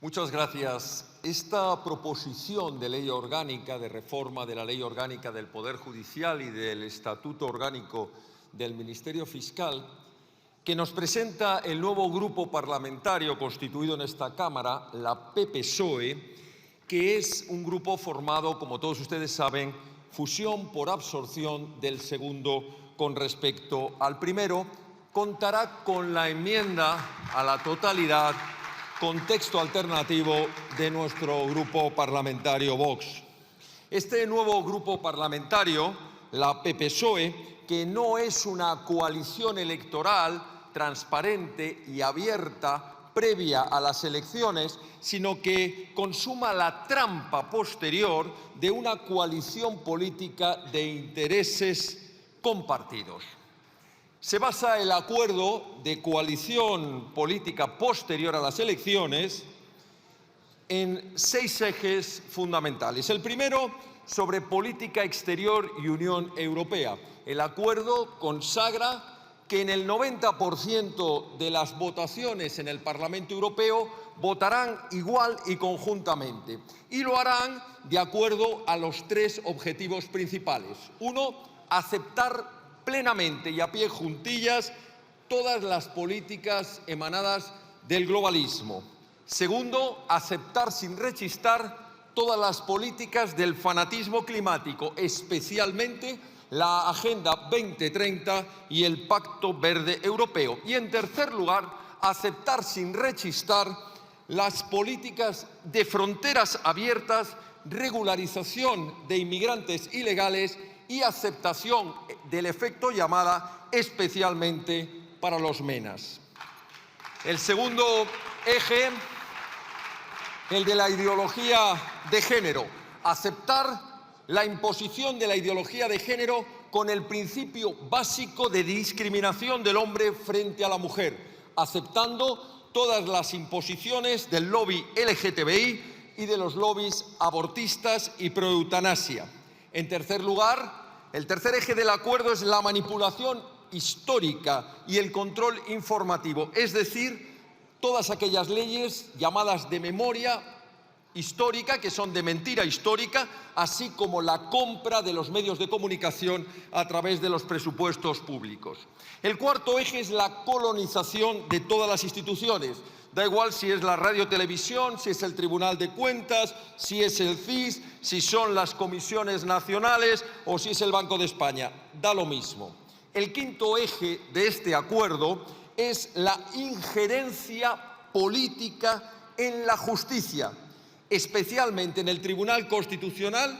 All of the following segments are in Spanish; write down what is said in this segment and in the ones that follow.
Muchas gracias. Esta proposición de ley orgánica de reforma de la Ley Orgánica del Poder Judicial y del Estatuto Orgánico del Ministerio Fiscal, que nos presenta el nuevo grupo parlamentario constituido en esta Cámara, la PP-PSOE, que es un grupo formado, como todos ustedes saben, fusión por absorción del segundo con respecto al primero, contará con la enmienda a la totalidad con texto alternativo de nuestro grupo parlamentario Vox. Este nuevo grupo parlamentario, la PP-PSOE, que no es una coalición electoral transparente y abierta previa a las elecciones, sino que consuma la trampa posterior de una coalición política de intereses compartidos. Se basa el acuerdo de coalición política posterior a las elecciones en 6 ejes fundamentales. El primero, sobre política exterior y Unión Europea. El acuerdo consagra que en el 90% de las votaciones en el Parlamento Europeo votarán igual y conjuntamente, y lo harán de acuerdo a los 3 objetivos principales. Uno, aceptar plenamente y a pie juntillas todas las políticas emanadas del globalismo. Segundo, aceptar sin rechistar todas las políticas del fanatismo climático, especialmente la Agenda 2030 y el Pacto Verde Europeo. Y en tercer lugar, aceptar sin rechistar las políticas de fronteras abiertas, regularización de inmigrantes ilegales y aceptación del efecto llamada, especialmente para los MENAs. El segundo eje, el de la ideología de género. Aceptar la imposición de la ideología de género con el principio básico de discriminación del hombre frente a la mujer, aceptando todas las imposiciones del lobby LGTBI y de los lobbies abortistas y pro-eutanasia. En tercer lugar, el tercer eje del acuerdo es la manipulación histórica y el control informativo, es decir, todas aquellas leyes llamadas de memoria histórica, que son de mentira histórica, así como la compra de los medios de comunicación a través de los presupuestos públicos. El cuarto eje es la colonización de todas las instituciones. Da igual si es la radio-televisión, si es el Tribunal de Cuentas, si es el CIS, si son las comisiones nacionales o si es el Banco de España. Da lo mismo. El quinto eje de este acuerdo es la injerencia política en la justicia, especialmente en el Tribunal Constitucional,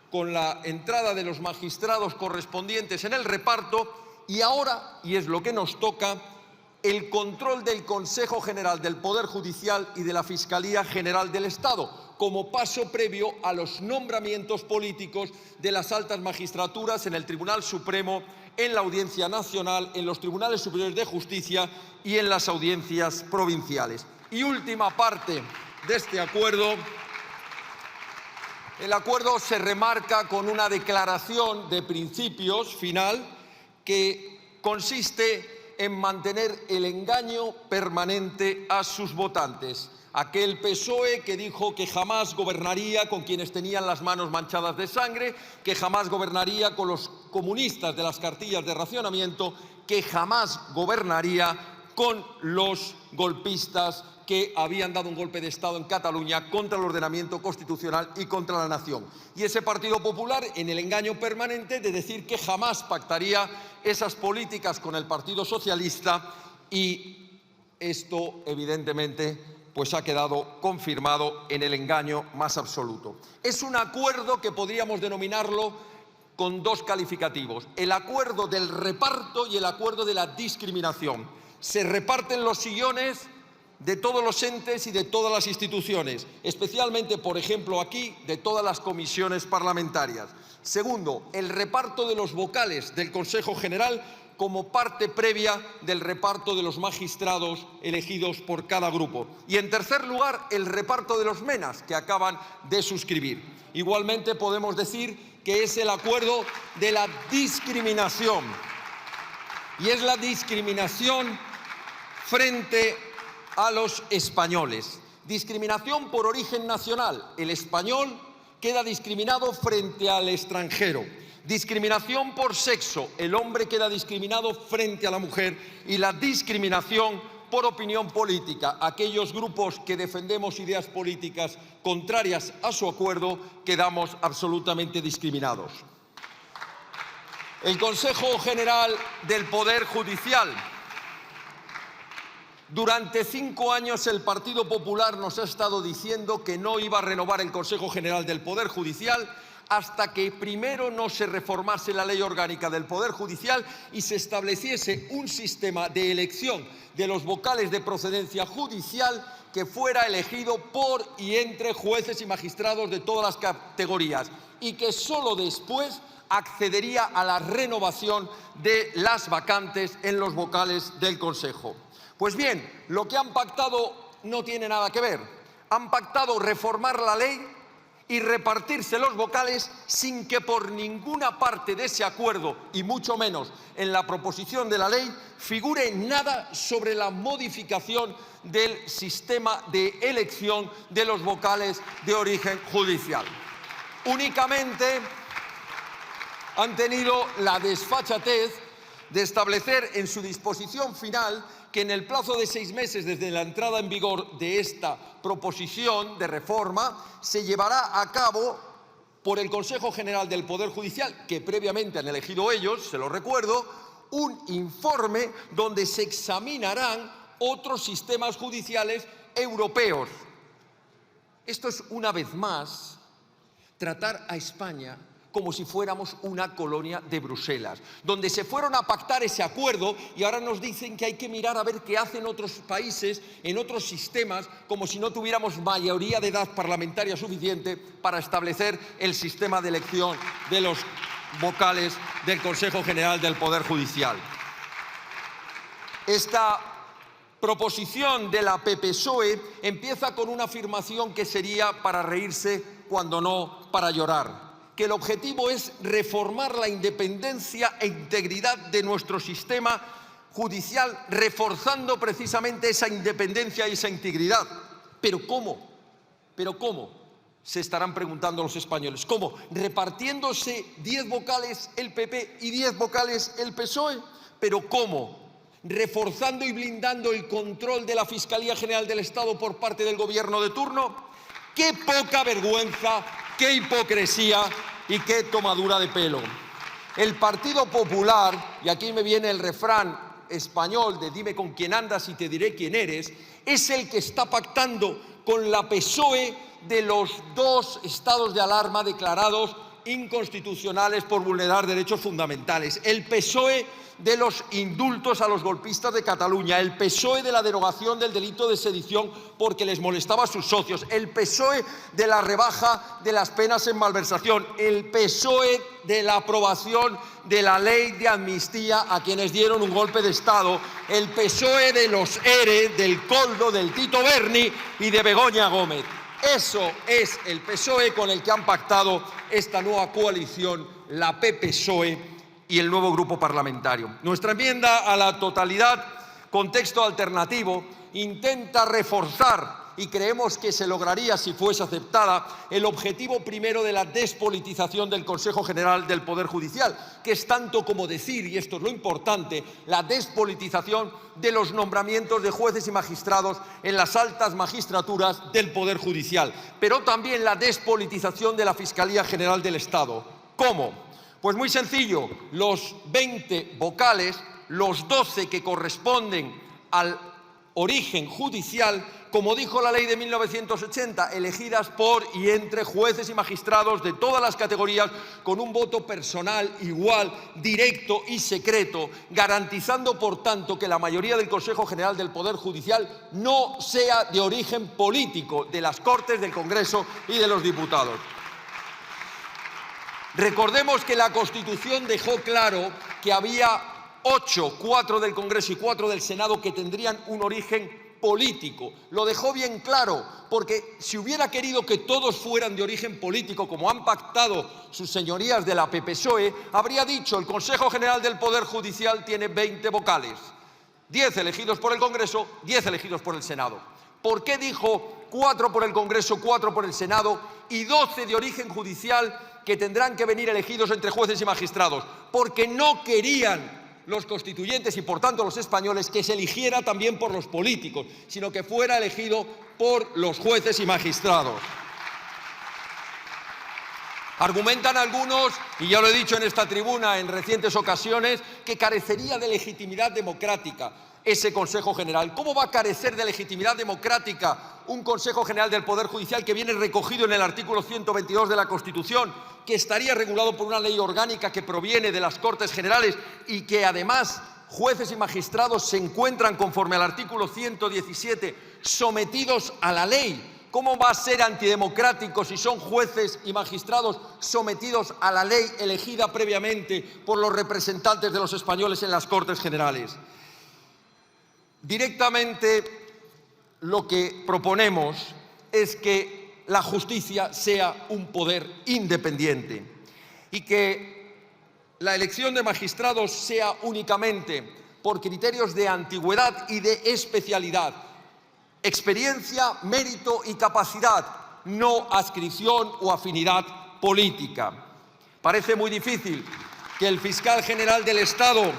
con la entrada de los magistrados correspondientes en el reparto y ahora, y es lo que nos toca, el control del Consejo General del Poder Judicial y de la Fiscalía General del Estado, como paso previo a los nombramientos políticos de las altas magistraturas en el Tribunal Supremo, en la Audiencia Nacional, en los Tribunales Superiores de Justicia y en las audiencias provinciales. Y última parte de este acuerdo, el acuerdo se remarca con una declaración de principios final que consiste en mantener el engaño permanente a sus votantes. Aquel PSOE que dijo que jamás gobernaría con quienes tenían las manos manchadas de sangre, que jamás gobernaría con los comunistas de las cartillas de racionamiento, que jamás gobernaría con los golpistas que habían dado un golpe de Estado en Cataluña contra el ordenamiento constitucional y contra la nación. Y ese Partido Popular en el engaño permanente de decir que jamás pactaría esas políticas con el Partido Socialista, y esto evidentemente pues ha quedado confirmado en el engaño más absoluto. Es un acuerdo que podríamos denominarlo con 2 calificativos: el acuerdo del reparto y el acuerdo de la discriminación. Se reparten los sillones de todos los entes y de todas las instituciones, especialmente, por ejemplo, aquí, de todas las comisiones parlamentarias. Segundo, el reparto de los vocales del Consejo General como parte previa del reparto de los magistrados elegidos por cada grupo. Y en tercer lugar, el reparto de los MENAs que acaban de suscribir. Igualmente podemos decir que es el acuerdo de la discriminación. Y es la discriminación frente a los españoles. Discriminación por origen nacional. El español queda discriminado frente al extranjero. Discriminación por sexo. El hombre queda discriminado frente a la mujer. Y la discriminación por opinión política. Aquellos grupos que defendemos ideas políticas contrarias a su acuerdo quedamos absolutamente discriminados. El Consejo General del Poder Judicial. Durante 5 años el Partido Popular nos ha estado diciendo que no iba a renovar el Consejo General del Poder Judicial hasta que primero no se reformase la Ley Orgánica del Poder Judicial y se estableciese un sistema de elección de los vocales de procedencia judicial que fuera elegido por y entre jueces y magistrados de todas las categorías y que solo después accedería a la renovación de las vacantes en los vocales del Consejo. Pues bien, lo que han pactado no tiene nada que ver. Han pactado reformar la ley y repartirse los vocales sin que por ninguna parte de ese acuerdo, y mucho menos en la proposición de la ley, figure nada sobre la modificación del sistema de elección de los vocales de origen judicial. Únicamente han tenido la desfachatez de establecer en su disposición final que en el plazo de 6 meses desde la entrada en vigor de esta proposición de reforma se llevará a cabo por el Consejo General del Poder Judicial, que previamente han elegido ellos, se lo recuerdo, un informe donde se examinarán otros sistemas judiciales europeos. Esto es, una vez más, tratar a España como si fuéramos una colonia de Bruselas, donde se fueron a pactar ese acuerdo y ahora nos dicen que hay que mirar a ver qué hacen otros países en otros sistemas, como si no tuviéramos mayoría de edad parlamentaria suficiente para establecer el sistema de elección de los vocales del Consejo General del Poder Judicial. Esta proposición de la PP-PSOE empieza con una afirmación que sería para reírse cuando no para llorar, que el objetivo es reformar la independencia e integridad de nuestro sistema judicial, reforzando precisamente esa independencia y esa integridad. ¿Pero cómo? ¿Pero cómo? Se estarán preguntando los españoles. ¿Cómo? ¿Repartiéndose 10 vocales el PP y 10 vocales el PSOE? ¿Pero cómo? ¿Reforzando y blindando el control de la Fiscalía General del Estado por parte del gobierno de turno? ¡Qué poca vergüenza! ¡Qué hipocresía y qué tomadura de pelo! El Partido Popular, y aquí me viene el refrán español de dime con quién andas y te diré quién eres, es el que está pactando con la PSOE de los 2 estados de alarma declarados inconstitucionales por vulnerar derechos fundamentales. El PSOE de los indultos a los golpistas de Cataluña, el PSOE de la derogación del delito de sedición porque les molestaba a sus socios, el PSOE de la rebaja de las penas en malversación, el PSOE de la aprobación de la ley de amnistía a quienes dieron un golpe de Estado, el PSOE de los ERE, del Coldo, del Tito Berni y de Begoña Gómez. Eso es el PSOE con el que han pactado esta nueva coalición, la PP-PSOE y el nuevo grupo parlamentario. Nuestra enmienda a la totalidad, con texto alternativo, intenta reforzar, y creemos que se lograría si fuese aceptada, el objetivo primero de la despolitización del Consejo General del Poder Judicial, que es tanto como decir, y esto es lo importante, la despolitización de los nombramientos de jueces y magistrados en las altas magistraturas del Poder Judicial, pero también la despolitización de la Fiscalía General del Estado. ¿Cómo? Pues muy sencillo, los 20 vocales, los 12 que corresponden al origen judicial, como dijo la ley de 1980, elegidas por y entre jueces y magistrados de todas las categorías con un voto personal igual, directo y secreto, garantizando por tanto que la mayoría del Consejo General del Poder Judicial no sea de origen político, de las Cortes, del Congreso y de los diputados. Recordemos que la Constitución dejó claro que había 8, 4 del Congreso y 4 del Senado que tendrían un origen político. Lo dejó bien claro, porque si hubiera querido que todos fueran de origen político, como han pactado sus señorías de la PP-PSOE, habría dicho el Consejo General del Poder Judicial tiene 20 vocales, 10 elegidos por el Congreso, 10 elegidos por el Senado. ¿Por qué dijo 4 por el Congreso, 4 por el Senado y 12 de origen judicial que tendrán que venir elegidos entre jueces y magistrados? Porque no querían los constituyentes y, por tanto, los españoles que se eligiera también por los políticos, sino que fuera elegido por los jueces y magistrados. Argumentan algunos, y ya lo he dicho en esta tribuna en recientes ocasiones, que carecería de legitimidad democrática ese Consejo General. ¿Cómo va a carecer de legitimidad democrática un Consejo General del Poder Judicial que viene recogido en el artículo 122 de la Constitución, que estaría regulado por una ley orgánica que proviene de las Cortes Generales y que además jueces y magistrados se encuentran, conforme al artículo 117, sometidos a la ley? ¿Cómo va a ser antidemocrático si son jueces y magistrados sometidos a la ley elegida previamente por los representantes de los españoles en las Cortes Generales? Directamente lo que proponemos es que la justicia sea un poder independiente y que la elección de magistrados sea únicamente por criterios de antigüedad y de especialidad, experiencia, mérito y capacidad, no adscripción o afinidad política. Parece muy difícil que el fiscal general del Estado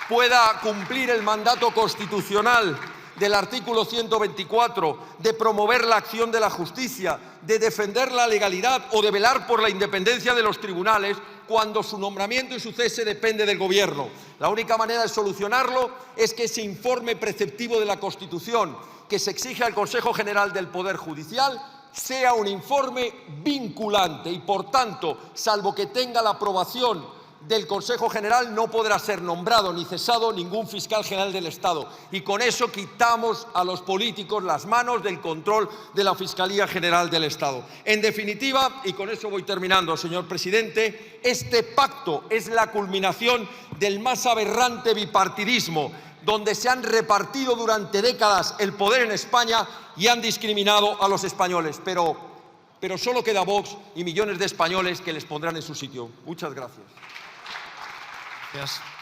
pueda cumplir el mandato constitucional del artículo 124 de promover la acción de la justicia, de defender la legalidad o de velar por la independencia de los tribunales cuando su nombramiento y su cese depende del Gobierno. La única manera de solucionarlo es que ese informe preceptivo de la Constitución que se exige al Consejo General del Poder Judicial sea un informe vinculante y, por tanto, salvo que tenga la aprobación del Consejo General, no podrá ser nombrado ni cesado ningún fiscal general del Estado. Y con eso quitamos a los políticos las manos del control de la Fiscalía General del Estado. En definitiva, y con eso voy terminando, señor presidente, este pacto es la culminación del más aberrante bipartidismo, donde se han repartido durante décadas el poder en España y han discriminado a los españoles. Pero solo queda Vox y millones de españoles que les pondrán en su sitio. Muchas gracias. Gracias.